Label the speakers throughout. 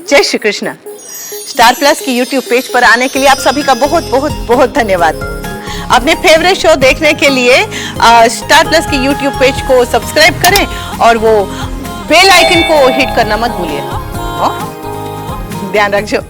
Speaker 1: जय Shri Krishna. Star plus की YouTube page पर आने के लिए आप सभी का बहुत बहुत बहुत धन्यवाद। अपने फेवरेट शो देखने के लिए स्टार प्लस की यूट्यूब पेज को सब्सक्राइब करें और वो बेल आइकन को हिट करना मत भूलिए। ध्यान रखिए।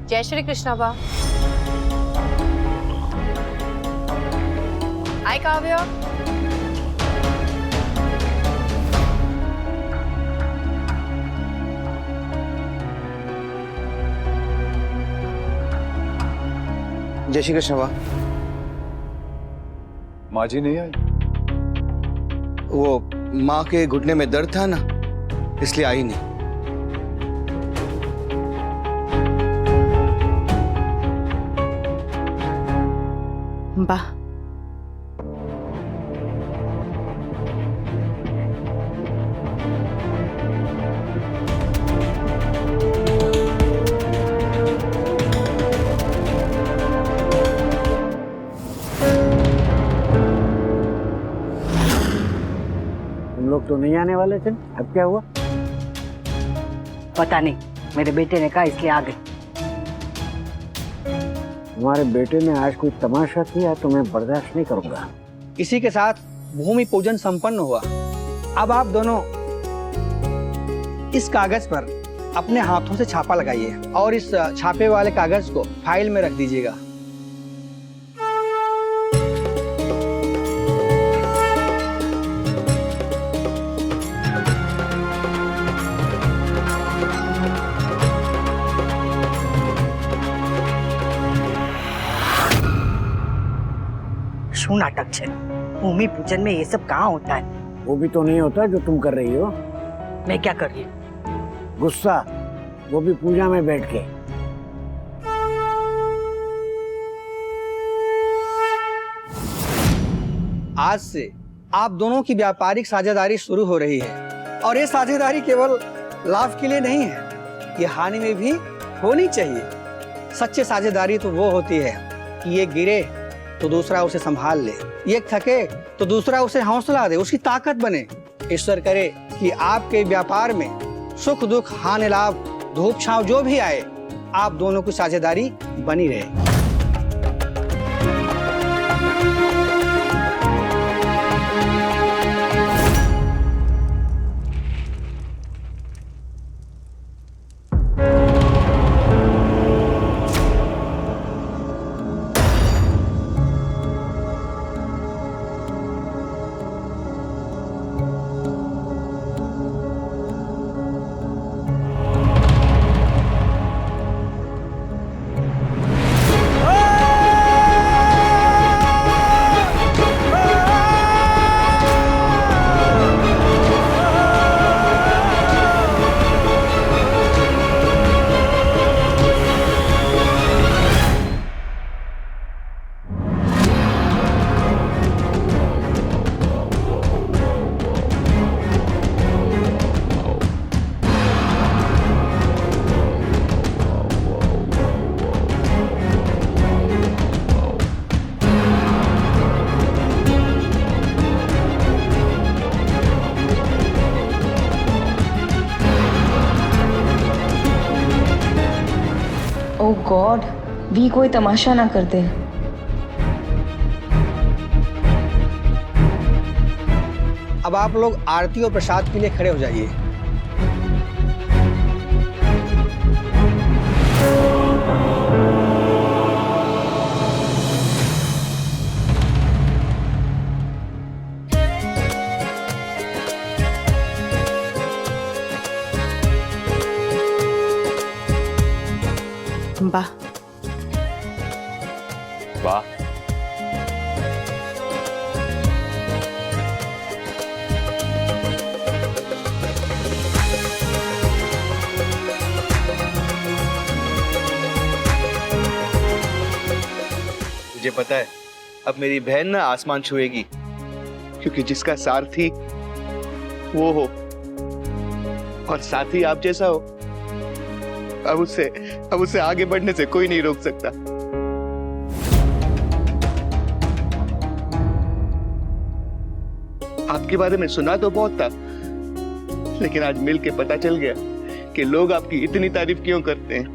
Speaker 2: जय श्री कृष्णा बा। हाय काव्य।
Speaker 3: जय श्री कृष्ण।
Speaker 4: माँ जी नहीं आई?
Speaker 3: वो माँ के घुटने में दर्द था ना, इसलिए आई नहीं।
Speaker 1: बा
Speaker 5: तुम लोग तो नहीं आने वाले थे, अब क्या हुआ?
Speaker 6: पता नहीं, मेरे बेटे ने कहा इसलिए आ गए।
Speaker 5: तुम्हारे बेटे ने आज कोई तमाशा किया तो मैं बर्दाश्त नहीं करूंगा।
Speaker 7: इसी के साथ भूमि पूजन संपन्न हुआ। अब आप दोनों इस कागज पर अपने हाथों से छापा लगाइए और इस छापे वाले कागज को फाइल में रख दीजिएगा।
Speaker 6: શું નાટક છે? ભૂમિ પૂજન में ये सब कहाँ होता है?
Speaker 5: वो भी तो नहीं होता जो तुम कर रही हो।
Speaker 6: मैं क्या कर रही हूँ?
Speaker 5: गुस्सा, वो भी पूजा में बैठ के।
Speaker 7: आज से आप दोनों की व्यापारिक साझेदारी शुरू हो रही है और ये साझेदारी केवल लाभ के लिए नहीं है, ये हानि में भी होनी चाहिए। सच्ची साझेदारी तो वो होती है कि ये गिरे तो दूसरा उसे संभाल ले, ये थके तो दूसरा उसे हौसला दे, उसकी ताकत बने। ईश्वर करे कि आपके व्यापार में सुख दुख हानि लाभ धूप छांव जो भी आए, आप दोनों की साझेदारी बनी रहे।
Speaker 8: ओह गॉड, भी कोई तमाशा ना कर दे।
Speaker 7: अब आप लोग आरती और प्रसाद के लिए खड़े हो जाइए।
Speaker 1: वाह
Speaker 4: वाह,
Speaker 3: मुझे पता है अब मेरी बहन ना आसमान छुएगी, क्योंकि जिसका सारथी वो हो और साथी आप जैसा हो, अब उसे आगे बढ़ने से कोई नहीं रोक सकता। आपके बारे में सुना तो बहुत था, लेकिन आज मिल के पता चल गया कि लोग आपकी इतनी तारीफ क्यों करते हैं।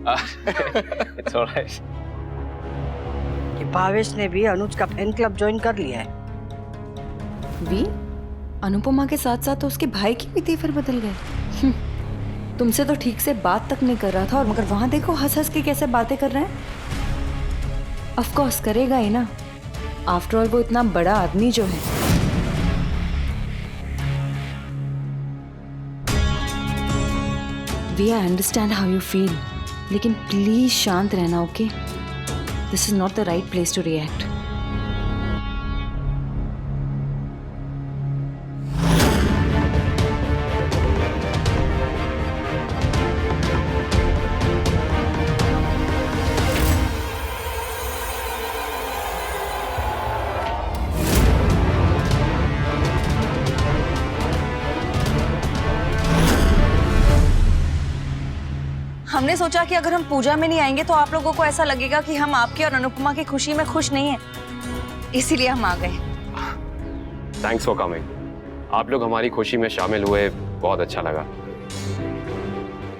Speaker 2: It's all right.
Speaker 6: कि भावेश ने भी अनुज का फैन क्लब ज्वाइन कर लिया है।
Speaker 8: वी अनुपमा के साथ साथ तो उसके भाई की भी तेवर बदल गए। तुमसे तो ठीक से बात तक नहीं कर रहा था, और मगर वहां देखो हंस हंस के कैसे बातें कर रहे हैं। ऑफ कोर्स करेगा ही ना, आफ्टर ऑल वो इतना बड़ा आदमी जो है। We I understand how you feel, लेकिन प्लीज शांत रहना, okay? This is not the right place to react.
Speaker 4: हमने सोचा कि अगर हम पूजा में नहीं आएंगे तो आप लोगों को ऐसा लगेगा कि हम आपकी और अनुपमा की खुशी में खुश नहीं है, इसीलिए हम आ गए।
Speaker 2: Thanks for coming. आप लोग हमारी खुशी में शामिल हुए, बहुत अच्छा लगा।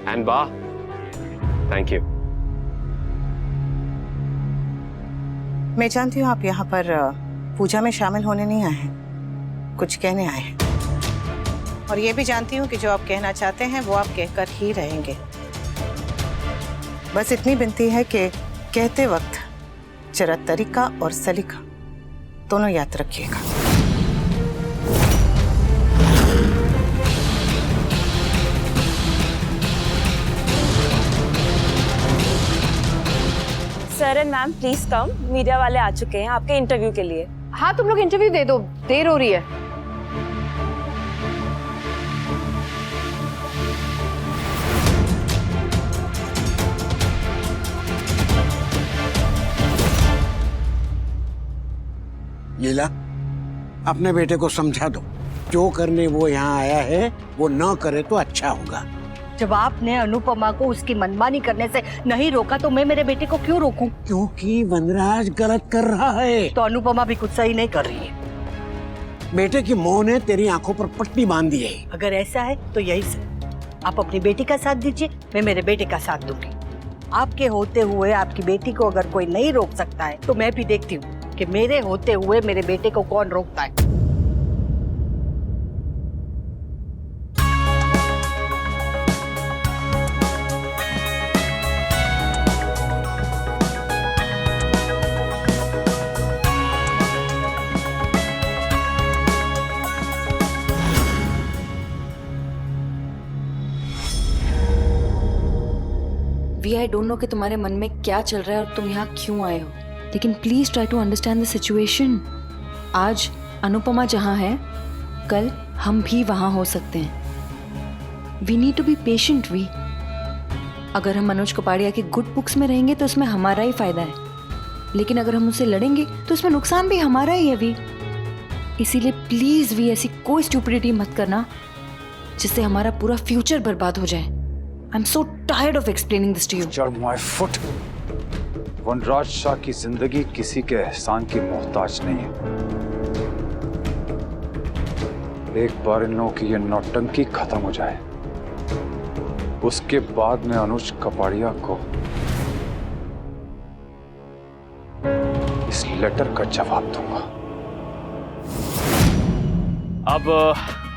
Speaker 2: एंड बा, थैंक यू।
Speaker 1: मैं जानती हूँ आप यहाँ पर पूजा में शामिल होने नहीं आए हैं, कुछ कहने आए हैं। और ये भी जानती हूँ कि जो आप कहना चाहते हैं वो आप कहकर ही रहेंगे। बस इतनी विनती है कि कहते वक्त जरा तरीका और सलीका दोनों याद रखिएगा।
Speaker 4: Sir and ma'am please come, media वाले आ चुके हैं आपके इंटरव्यू के लिए।
Speaker 9: हाँ तुम लोग इंटरव्यू दे दो, देर हो रही है।
Speaker 5: लीला, अपने बेटे को समझा दो, जो करने वो यहाँ आया है वो न करे तो अच्छा होगा।
Speaker 6: जब आपने अनुपमा को उसकी मनमानी करने से नहीं रोका तो मैं मेरे बेटे को क्यों रोकूं?
Speaker 5: क्योंकि वनराज गलत कर रहा है।
Speaker 6: तो अनुपमा भी कुछ सही नहीं कर रही है।
Speaker 5: बेटे की मोह ने तेरी आंखों पर पट्टी बांध दी है।
Speaker 6: अगर ऐसा है तो यही से आप अपनी बेटी का साथ दीजिए, मैं मेरे बेटे का साथ दूंगी। आपके होते हुए आपकी बेटी को अगर कोई नहीं रोक सकता है तो मैं भी देखती हूँ कि मेरे होते हुए मेरे बेटे को कौन रोकता है।
Speaker 8: वी आई डोंट नो कि तुम्हारे मन में क्या चल रहा है और तुम यहाँ क्यों आए हो, लेकिन please try to understand the situation. आज अनुपमा जहाँ है, कल हम भी वहाँ हो सकते हैं। We need to be patient. We अगर हम मनोज कपाड़िया के गुड बुक्स में रहेंगे तो उसमें हमारा ही फायदा है, लेकिन अगर हम उससे लड़ेंगे तो उसमें नुकसान भी हमारा ही है। वी इसीलिए प्लीज वी ऐसी कोई स्टूपिडिटी मत करना जिससे हमारा पूरा फ्यूचर बर्बाद हो जाए। I am so tired of explaining this to you.
Speaker 10: Under my foot. Vanraj Shah की जिंदगी किसी के एहसान की मोहताज नहीं है। एक बार इन लोगों की ये नौटंकी खत्म हो जाए, उसके बाद मैं अनुज कपाड़िया को इस लेटर का जवाब दूंगा।
Speaker 2: अब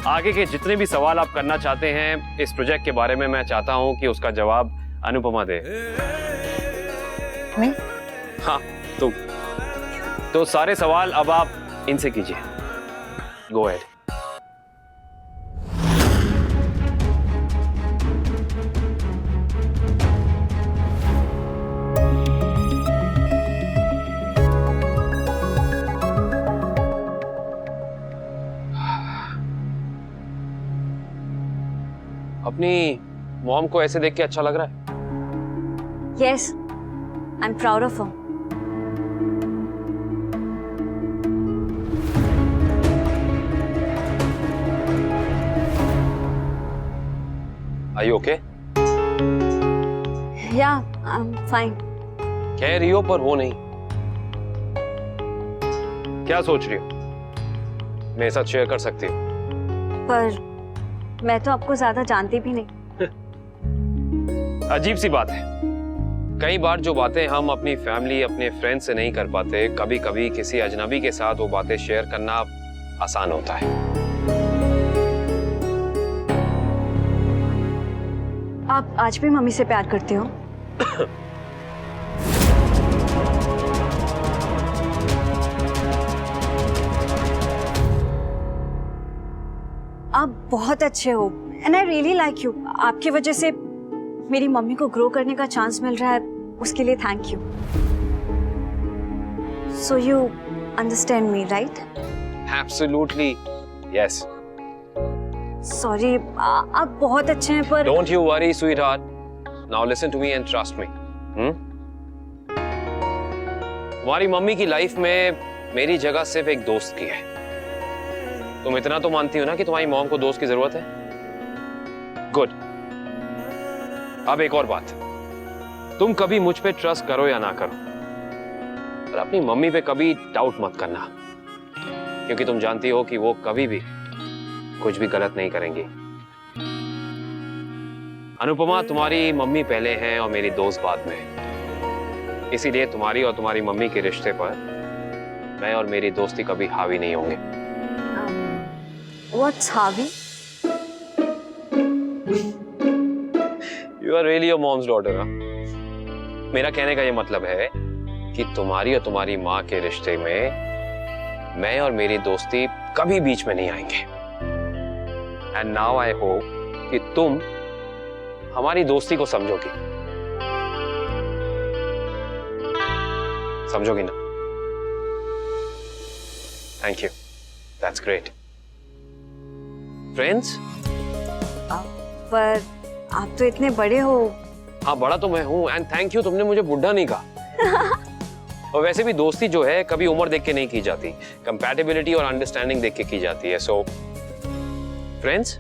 Speaker 2: आगे के जितने भी सवाल आप करना चाहते हैं इस प्रोजेक्ट के बारे में, मैं चाहता हूं कि उसका जवाब अनुपमा दे।
Speaker 1: मैं?
Speaker 2: हाँ, तो सारे सवाल अब आप इनसे कीजिए। Go ahead. अपनी मॉम को ऐसे देख के अच्छा लग रहा है?
Speaker 4: Yes, I am proud of her.
Speaker 2: You okay?
Speaker 4: या आई एम फाइन।
Speaker 2: कह रही हो पर वो नहीं। क्या सोच रही हो? मेरे साथ शेयर कर सकती हो।
Speaker 4: पर मैं तो आपको ज्यादा जानती भी नहीं।
Speaker 2: अजीब सी बात है, कई बार जो बातें हम अपनी फैमिली, अपने फ्रेंड से नहीं कर पाते, कभी कभी किसी अजनबी के साथ वो बातें शेयर करना आसान होता है।
Speaker 4: आप आज भी मम्मी से प्यार करते हो? आप बहुत अच्छे हो and I really like you. आपकी वजह से मेरी मम्मी को ग्रो करने का चांस मिल रहा है, उसके लिए thank you. So you understand me, right?
Speaker 2: Absolutely yes.
Speaker 4: Sorry, आप बहुत अच्छे हैं पर
Speaker 2: don't you worry sweetheart, now listen to me and trust me. तुम्हारी मम्मी की लाइफ में मेरी जगह सिर्फ एक दोस्त की है। तुम इतना तो मानती हो ना कि तुम्हारी मॉम को दोस्त की जरूरत है? गुड। अब एक और बात, तुम कभी मुझ पे ट्रस्ट करो या ना करो, पर अपनी मम्मी पे कभी डाउट मत करना, क्योंकि तुम जानती हो कि वो कभी भी कुछ भी गलत नहीं करेंगी। अनुपमा, तुम्हारी मम्मी पहले हैं और मेरी दोस्त बाद में, इसीलिए तुम्हारी और तुम्हारी मम्मी के रिश्ते पर मैं और मेरी दोस्ती कभी हावी नहीं होंगे।
Speaker 4: What's हावी?
Speaker 2: You are really your mom's daughter, huh? मेरा कहने का ये मतलब है कि तुम्हारी और तुम्हारी माँ के रिश्ते में मैं और मेरी दोस्ती कभी बीच में नहीं आएंगे। And now I hope कि तुम हमारी दोस्ती को समझोगी। समझोगी ना? Thank you. That's great. Friends?
Speaker 4: पर आप तो इतने बड़े हो।
Speaker 2: हाँ, बड़ा तो मैं हूँ एंड थैंक यू, तुमने मुझे बुढ़ा नहीं कहा। और वैसे भी दोस्ती जो है कभी उम्र देख के नहीं की जाती, कंपैटिबिलिटी और अंडरस्टैंडिंग देख के की जाती है। So friends?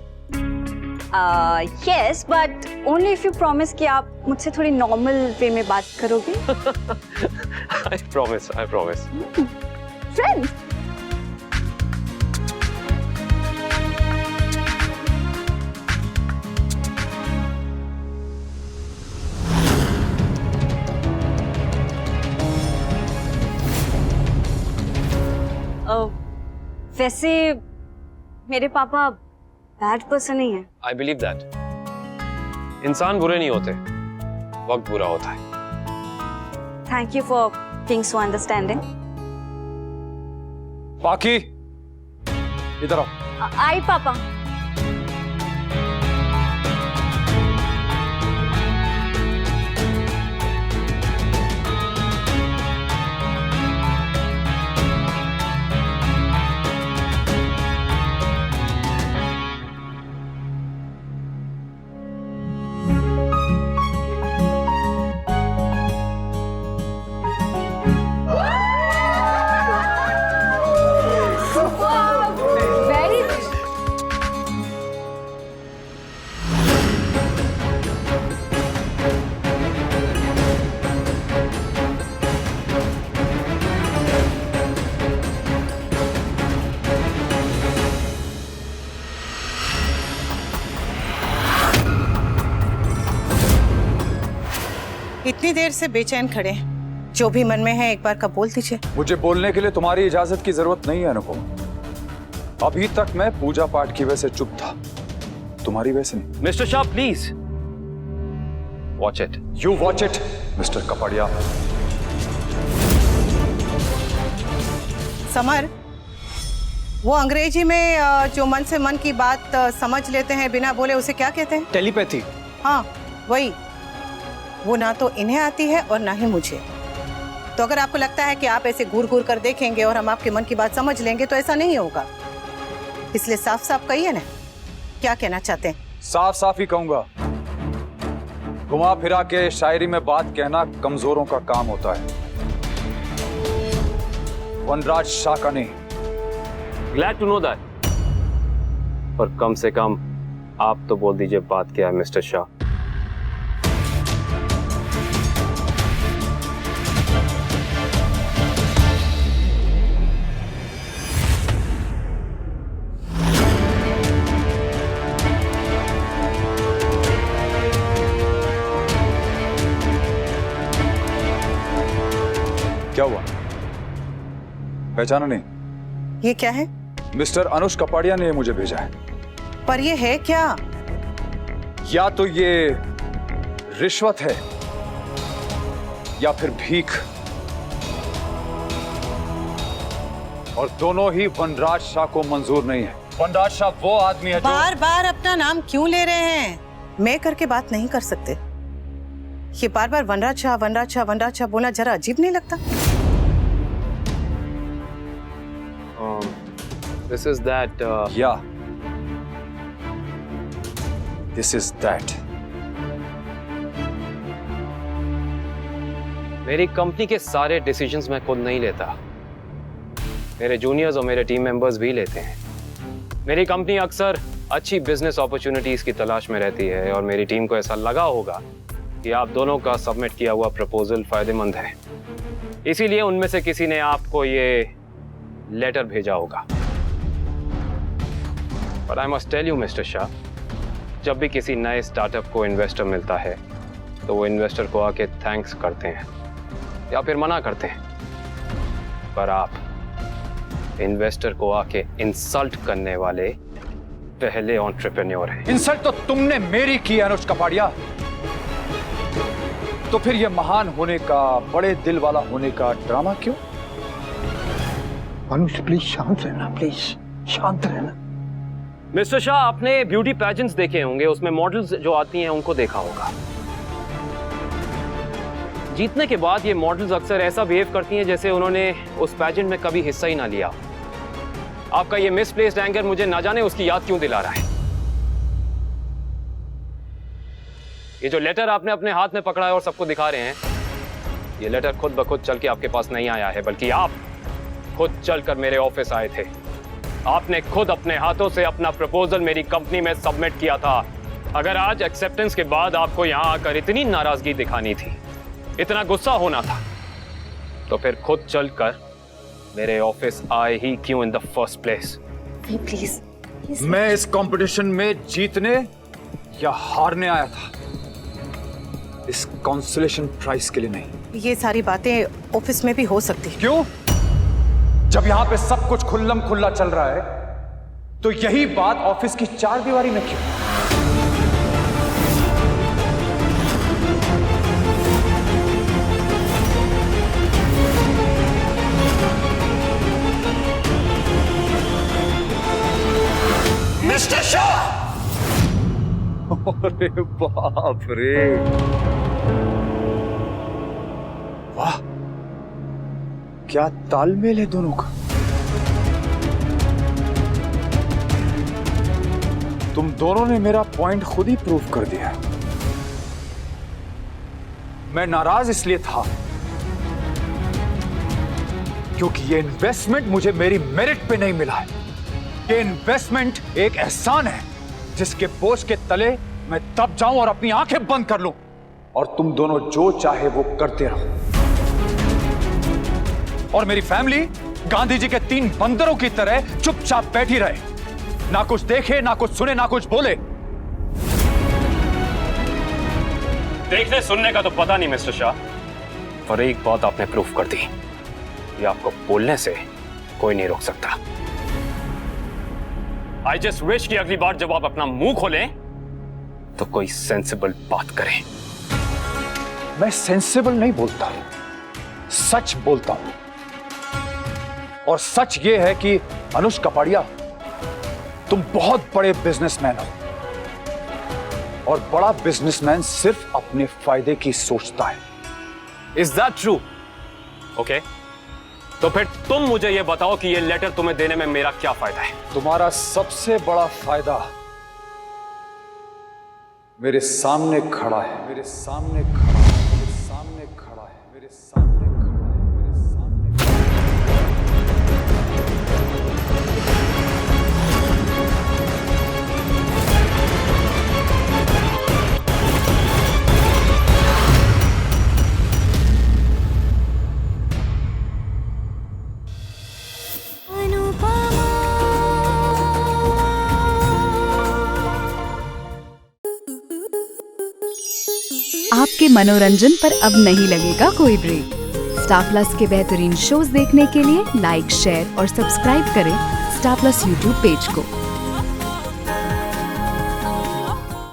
Speaker 4: Yes, but only if you promise कि आप मुझसे थोड़ी नॉर्मल वे में बात करोगे।
Speaker 2: I promise.
Speaker 4: फ्रेंड्स? वैसे मेरे पापा बैड पर्सन नहीं है।
Speaker 2: I believe that. इंसान बुरे नहीं होते, वक्त बुरा होता है।
Speaker 4: Thank you for being so understanding.
Speaker 10: बाकी इधर आओ।
Speaker 4: आई पापा।
Speaker 1: इतनी देर से बेचैन खड़े हैं, जो भी मन में है एक बार का बोल दीजिए।
Speaker 10: मुझे बोलने के लिए तुम्हारी इजाजत की जरूरत नहीं है अनुपमा। अभी तक मैं पूजा पाठ की वजह से चुप था, तुम्हारी वजह से नहीं।
Speaker 2: Mister Shah, please watch it.
Speaker 10: You watch it mister कपड़िया।
Speaker 1: Summer, वो अंग्रेजी में जो मन से मन की बात समझ लेते हैं बिना बोले, उसे क्या कहते हैं?
Speaker 7: टेलीपैथी।
Speaker 1: हाँ वही। वो ना तो इन्हें आती है और ना ही मुझे। तो अगर आपको लगता है कि आप ऐसे घूर घूर कर देखेंगे और हम आपके मन की बात समझ लेंगे, तो ऐसा नहीं होगा। इसलिए साफ साफ कहिए ना, क्या कहना चाहते हैं?
Speaker 10: साफ साफ ही कहूंगा, घुमा फिरा के शायरी में बात कहना कमजोरों का काम होता है, वनराज शाह का नहीं।
Speaker 2: Glad to know that. पर कम से कम आप तो बोल दीजिए बात क्या है मिस्टर शाह।
Speaker 10: क्या हुआ? पहचाना नहीं?
Speaker 1: ये क्या है?
Speaker 10: मिस्टर अनुज कपाड़िया ने मुझे भेजा है।
Speaker 1: पर ये है क्या?
Speaker 10: या तो ये रिश्वत है या फिर भीख, और दोनों ही वनराज शाह को मंजूर नहीं है। वनराज शाह वो आदमी है जो
Speaker 1: बार बार अपना नाम क्यों ले रहे हैं? मैं करके बात नहीं कर सकते। ये बार बार वनराज शाह वनराज शाह वनराज शाह बोलना जरा अजीब नहीं लगता?
Speaker 2: This is that.
Speaker 10: Yeah. This is that.
Speaker 2: मेरी कंपनी के सारे डिसीजंस मैं खुद नहीं लेता, मेरे जूनियर्स और मेरे टीम मेंबर्स भी लेते हैं। मेरी कंपनी अक्सर अच्छी बिजनेस अपॉर्चुनिटीज की तलाश में रहती है और मेरी टीम को ऐसा लगा होगा कि आप दोनों का सबमिट किया हुआ प्रपोजल फायदेमंद है, इसीलिए उनमें से किसी ने आपको ये लेटर भेजा होगा। पर I must tell you mister Shah, जब भी किसी नए स्टार्टअप को इन्वेस्टर मिलता है तो वो इन्वेस्टर को आके थैंक्स करते हैं या फिर मना करते हैं, पर आप इन्वेस्टर को आके इंसल्ट करने वाले पहले एंटरप्रेन्योर हैं।
Speaker 10: इंसल्ट तो तुमने मेरी की अनुज कपाड़िया, तो फिर ये महान होने का, बड़े दिल वाला होने का ड्रामा क्यों?
Speaker 5: अनुज प्लीज शांत रहना, प्लीज शांत रहना।
Speaker 2: मिस्टर शाह, आपने ब्यूटी पैजेंट्स देखे होंगे, उसमें मॉडल्स जो आती हैं उनको देखा होगा। जीतने के बाद ये मॉडल्स अक्सर ऐसा बिहेव करती हैं जैसे उन्होंने उस पैजेंट में कभी हिस्सा ही ना लिया। आपका ये मिसप्लेस्ड एंगर मुझे ना जाने उसकी याद क्यों दिला रहा है। ये जो लेटर आपने अपने हाथ में पकड़ा है और सबको दिखा रहे हैं, ये लेटर खुद ब खुद चल के आपके पास नहीं आया है, बल्कि आप खुद चलकर मेरे ऑफिस आए थे। आपने खुद अपने हाथों से अपना प्रपोजल मेरी कंपनी में सबमिट किया था। अगर आज एक्सेप्टेंस के बाद आपको यहां आकर इतनी नाराजगी दिखानी थी, इतना गुस्सा होना था, तो फिर खुद चलकर मेरे ऑफिस आए ही क्यों in the first place?
Speaker 8: Please
Speaker 10: मैं इस कंपटीशन में जीतने या हारने आया था, इस कंसोलेशन प्राइज के लिए नहीं।
Speaker 1: ये सारी बातें ऑफिस में भी हो सकती हैं।
Speaker 10: क्यों? जब यहां पे सब कुछ खुल्लम खुल्ला चल रहा है, तो यही बात ऑफिस की चार दीवारी में क्यों?
Speaker 5: मिस्टर शाह!
Speaker 10: अरे बाप रे, वाह, क्या तालमेल है दोनों का। तुम दोनों ने मेरा पॉइंट खुद ही प्रूव कर दिया। मैं नाराज इसलिए था क्योंकि ये इन्वेस्टमेंट मुझे मेरी मेरिट पे नहीं मिला है। ये इन्वेस्टमेंट एक एहसान है जिसके बोझ के तले मैं दब जाऊं और अपनी आंखें बंद कर लूं, और तुम दोनों जो चाहे वो करते रहो। और मेरी फैमिली गांधी जी के 3 बंदरों की तरह चुपचाप बैठी रहे, ना कुछ देखे, ना कुछ सुने, ना कुछ बोले।
Speaker 2: देखने सुनने का तो पता नहीं मिस्टर शाह, पर एक बात आपने प्रूफ कर दी, ये आपको बोलने से कोई नहीं रोक सकता। आई जस्ट विश कि अगली बार जब आप अपना मुंह खोलें तो कोई सेंसिबल बात करें।
Speaker 10: मैं सेंसिबल नहीं बोलता, सच बोलता हूं। और सच ये है कि अनुज कपाड़िया, तुम बहुत बड़े बिजनेसमैन हो, और बड़ा बिजनेसमैन सिर्फ अपने फायदे की सोचता है।
Speaker 2: Is that true? ओके, तो फिर तुम मुझे यह बताओ कि यह लेटर तुम्हें देने में मेरा क्या फायदा है?
Speaker 10: तुम्हारा सबसे बड़ा फायदा मेरे सामने खड़ा है, मेरे सामने खड़ा है, मेरे सामने खड़ा है, मेरे सामने खड़ा है, मेरे सामने खड़ा है।
Speaker 11: आपके मनोरंजन पर अब नहीं लगेगा कोई ब्रेक। स्टार प्लस के बेहतरीन शोज देखने के लिए लाइक, शेयर और सब्सक्राइब करें स्टार प्लस यूट्यूब पेज को।